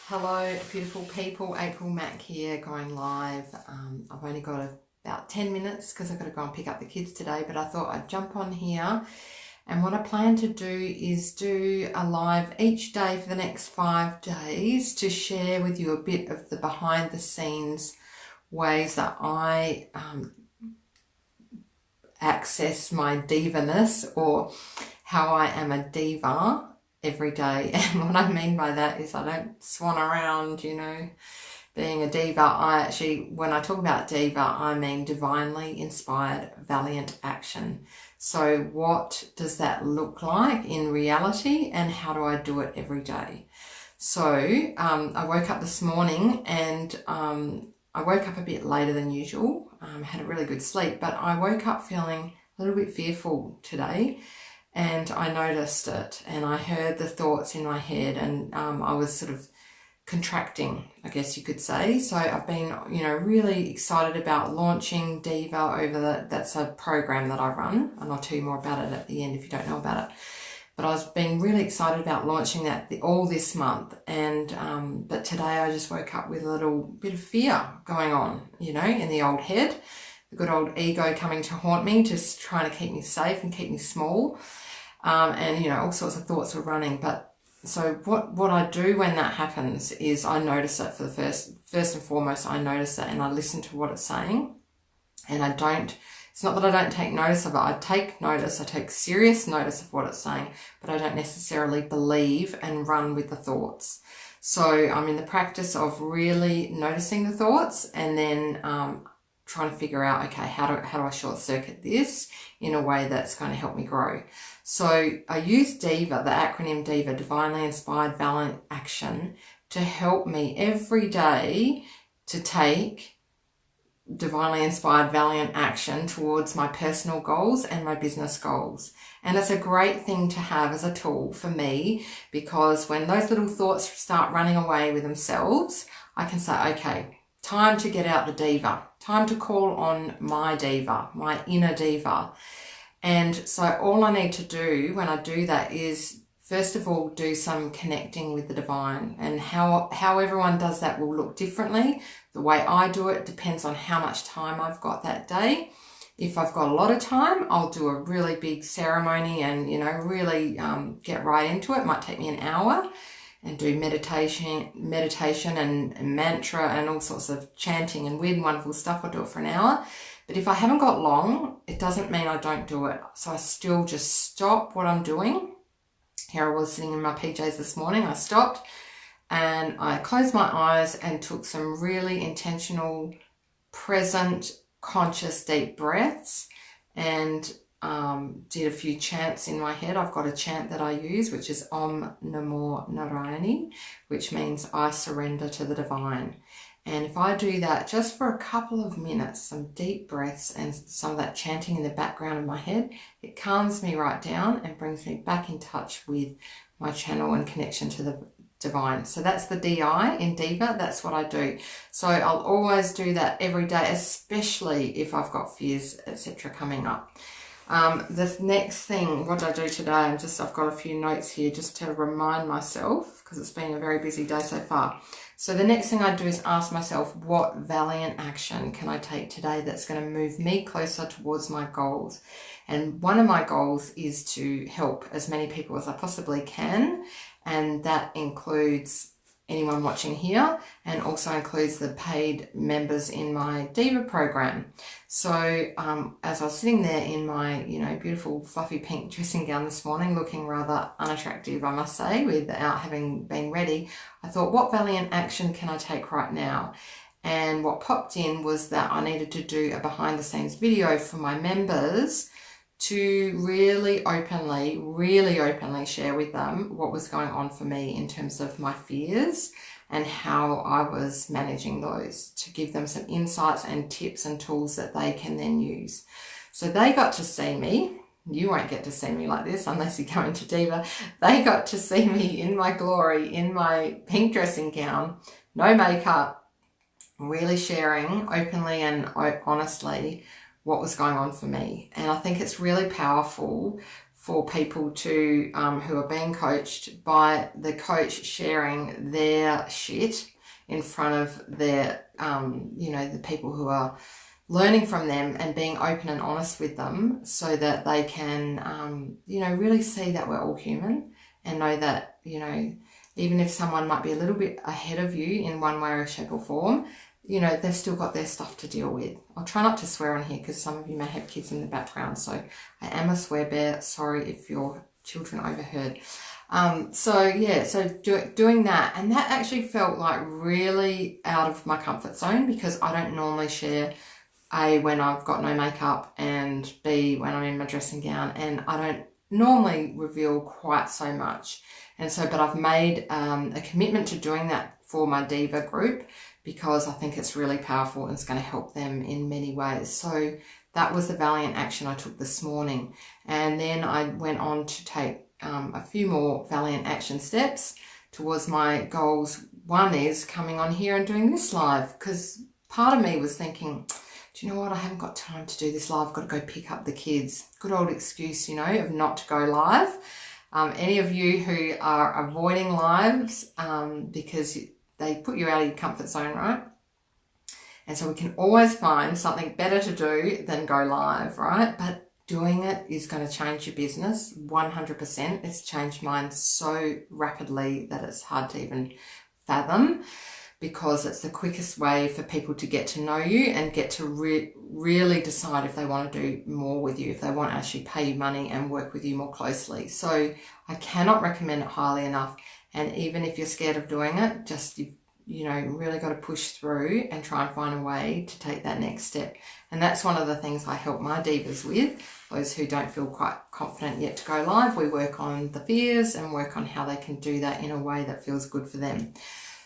Hello, beautiful people. April Mac here, going live. I've only got about 10 minutes because I've got to go and pick up the kids today, but I thought I'd jump on here. And what I plan to do is do a live each day for the next 5 days to share with you a bit of the behind the scenes ways that I access my divaness, or how I am a diva every day. And what I mean by that is I don't swan around, being a diva. When I talk about diva, I mean divinely inspired, valiant action. So what does that look like in reality, and how do I do it every day? So I woke up this morning and I woke up a bit later than usual. Had a really good sleep, but I woke up feeling a little bit fearful today. And I noticed it, and I heard the thoughts in my head, and I was sort of contracting, I guess you could say. So I've been, really excited about launching DIVA that's a program that I run, and I'll tell you more about it at the end if you don't know about it. But I've been really excited about launching that all this month, and but today I just woke up with a little bit of fear going on, in the old head, the good old ego coming to haunt me, just trying to keep me safe and keep me small. And all sorts of thoughts were running. But so what I do when that happens is I notice it for the first and foremost. I notice it and I listen to what it's saying, and it's not that I don't take notice of it. I take notice, I take serious notice of what it's saying, but I don't necessarily believe and run with the thoughts. So I'm in the practice of really noticing the thoughts, and then trying to figure out, okay, how do I short circuit this in a way that's going to help me grow. So I use DIVA, the acronym DIVA, Divinely Inspired Valiant Action, to help me every day to take divinely inspired valiant action towards my personal goals and my business goals. And it's a great thing to have as a tool for me, because when those little thoughts start running away with themselves, I can say, okay, time to get out the diva, time to call on my diva, my inner diva. And so all I need to do when I do that is, first of all, do some connecting with the divine. And how everyone does that will look differently. The way I do it depends on how much time I've got that day. If I've got a lot of time, I'll do a really big ceremony and, really get right into it. It might take me an hour, and do meditation and mantra and all sorts of chanting and weird and wonderful stuff. I'll do it for an hour. But if I haven't got long, it doesn't mean I don't do it. So I still just stop what I'm doing. Here I was sitting in my PJs this morning. I stopped and I closed my eyes and took some really intentional, present, conscious, deep breaths, and did a few chants in my head. I've got a chant that I use, which is Om Namo Narayani, which means I surrender to the divine. And if I do that just for a couple of minutes, some deep breaths and some of that chanting in the background of my head, it calms me right down and brings me back in touch with my channel and connection to the divine. So that's the DI in DIVA. That's what I do. So I'll always do that every day, especially if I've got fears, etc. coming up. The next thing, what I do today, I've got a few notes here just to remind myself, because it's been a very busy day so far. So the next thing I do is ask myself, what valiant action can I take today that's going to move me closer towards my goals? And one of my goals is to help as many people as I possibly can. And that includes anyone watching here, and also includes the paid members in my DIVA program. So as I was sitting there in my, beautiful fluffy pink dressing gown this morning, looking rather unattractive, I must say, without having been ready, I thought, what valiant action can I take right now? And what popped in was that I needed to do a behind the scenes video for my members to really openly share with them what was going on for me in terms of my fears and how I was managing those, to give them some insights and tips and tools that they can then use. So they got to see me. You won't get to see me like this unless you go into DIVA. They got to see me in my glory, in my pink dressing gown, no makeup, really sharing openly and honestly what was going on for me. And I think it's really powerful for people to who are being coached by the coach sharing their shit in front of their you know, the people who are learning from them, and being open and honest with them, so that they can you know, really see that we're all human, and know that, you know, even if someone might be a little bit ahead of you in one way or shape or form, you know, they've still got their stuff to deal with. I'll try not to swear on here because some of you may have kids in the background, so I am a swear bear. Sorry if your children overheard. So yeah, so doing that, and that actually felt like really out of my comfort zone, because I don't normally share, A, when I've got no makeup, and B, when I'm in my dressing gown, and I don't normally reveal quite so much. And so, but I've made a commitment to doing that for my Diva group, because I think it's really powerful and it's going to help them in many ways. So that was the valiant action I took this morning. And then I went on to take a few more valiant action steps towards my goals. One is coming on here and doing this live, because part of me was thinking, do you know what, I haven't got time to do this live, I've got to go pick up the kids. Good old excuse, you know, of not to go live. Any of you who are avoiding lives because they put you out of your comfort zone, right? And so we can always find something better to do than go live, right? But doing it is going to change your business 100%. It's changed mine so rapidly that it's hard to even fathom, because it's the quickest way for people to get to know you and get to really decide if they want to do more with you, if they want to actually pay you money and work with you more closely. So I cannot recommend it highly enough. And even if you're scared of doing it, just, you know, really got to push through and try and find a way to take that next step. And that's one of the things I help my divas with, those who don't feel quite confident yet to go live. We work on the fears and work on how they can do that in a way that feels good for them.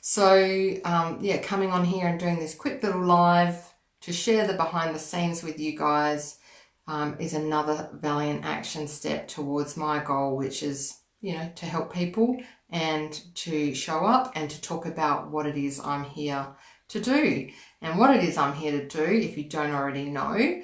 So yeah, coming on here and doing this quick little live to share the behind the scenes with you guys is another valiant action step towards my goal, which is, you know, to help people and to show up and to talk about what it is I'm here to do. And what it is I'm here to do, if you don't already know,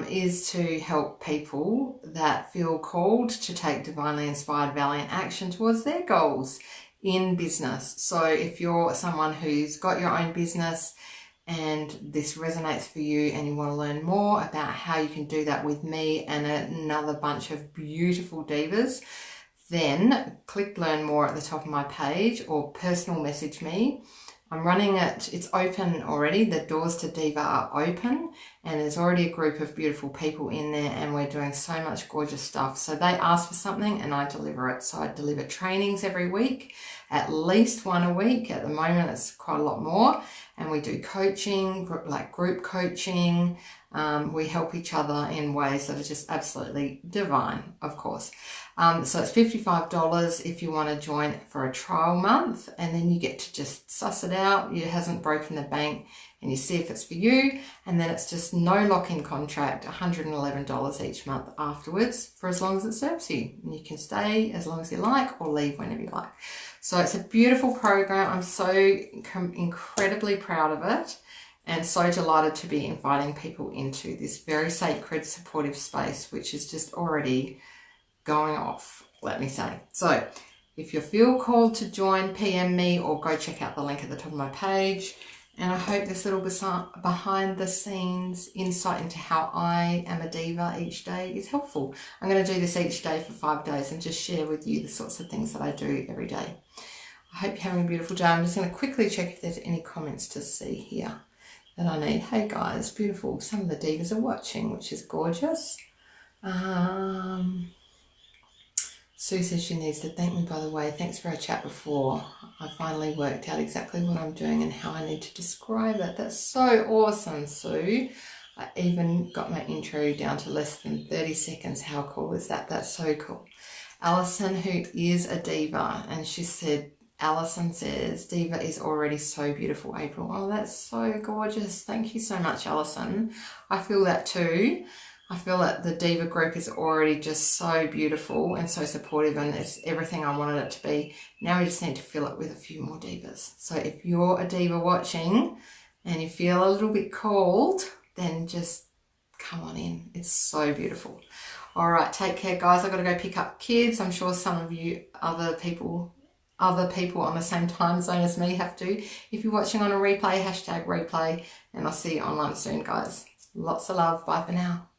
is to help people that feel called to take divinely inspired valiant action towards their goals in business. So if you're someone who's got your own business and this resonates for you and you want to learn more about how you can do that with me and another bunch of beautiful divas, then click learn more at the top of my page or personal message me. I'm running it, it's open already, the doors to Diva are open, and there's already a group of beautiful people in there, and we're doing so much gorgeous stuff. So they ask for something and I deliver it. So I deliver trainings every week, at least one a week. At the moment it's quite a lot more, and we do coaching, like group coaching. We help each other in ways that are just absolutely divine, of course. So it's $55 if you want to join for a trial month, and then you get to just suss it out. It hasn't broken the bank, and you see if it's for you. And then it's just no lock-in contract, $111 each month afterwards, for as long as it serves you. And you can stay as long as you like or leave whenever you like. So it's a beautiful program. I'm so incredibly proud of it, and so delighted to be inviting people into this very sacred, supportive space, which is just already going off, let me say. So if you feel called to join, PM me or go check out the link at the top of my page. And I hope this little behind the scenes insight into how I am a diva each day is helpful. I'm going to do this each day for 5 days and just share with you the sorts of things that I do every day. I hope you're having a beautiful day. I'm just going to quickly check if there's any comments to see here that I need. Hey guys, beautiful. Some of the divas are watching, which is gorgeous. Sue says she needs to thank me, by the way. Thanks for our chat before. I finally worked out exactly what I'm doing and how I need to describe it. That's so awesome, Sue. I even got my intro down to less than 30 seconds. How cool is that? That's so cool. Alison, who is a diva, and she said, Alison says, Diva is already so beautiful, April. Oh, that's so gorgeous. Thank you so much, Alison. I feel that too. I feel that the Diva group is already just so beautiful and so supportive, and it's everything I wanted it to be. Now we just need to fill it with a few more divas. So if you're a diva watching and you feel a little bit called, then just come on in. It's so beautiful. All right, take care, guys. I've got to go pick up kids. I'm sure some of you other people on the same time zone as me have to. If you're watching on a replay, hashtag replay, and I'll see you online soon, guys. Lots of love. Bye for now.